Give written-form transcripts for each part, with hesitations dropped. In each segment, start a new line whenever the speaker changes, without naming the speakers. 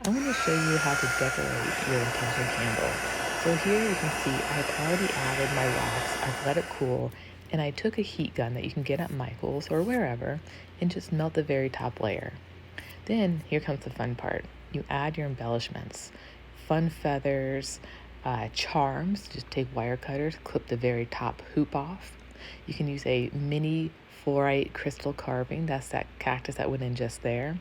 I'm going to show you how to decorate your intention candle. So here you can see I've already added my wax, I've let it cool, and I took a heat gun that you can get at Michael's or wherever and just melt the very top layer. Then here comes the fun part. You add your embellishments, fun feathers, charms. Just take wire cutters, clip the very top hoop off. You can use a mini fluorite crystal carving. That's that cactus that went in just there.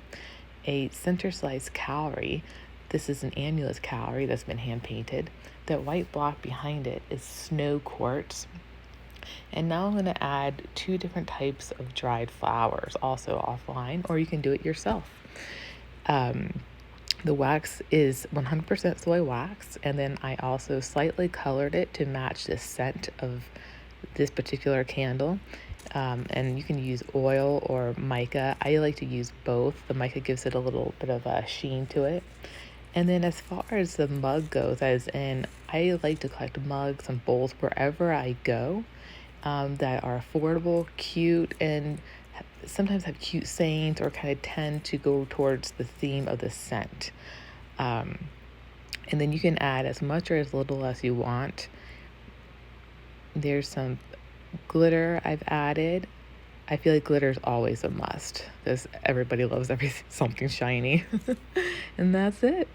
A center slice cowrie. This is an annulus cowrie that's been hand painted. That white block behind it is snow quartz. And now I'm going to add 2 different types of dried flowers, also offline, or you can do it yourself. The wax is 100% soy wax, and then I also slightly colored it to match the scent of this particular candle. And you can use oil or mica. I like to use both. The mica gives it a little bit of a sheen to it. And then as far as the mug goes, as in I like to collect mugs and bowls wherever I go, that are affordable, cute, and sometimes have cute sayings or kind of tend to go towards the theme of the scent. And then you can add as much or as little as you want. There's some glitter I've added. I feel like glitter is always a must because everybody loves something shiny. And that's it.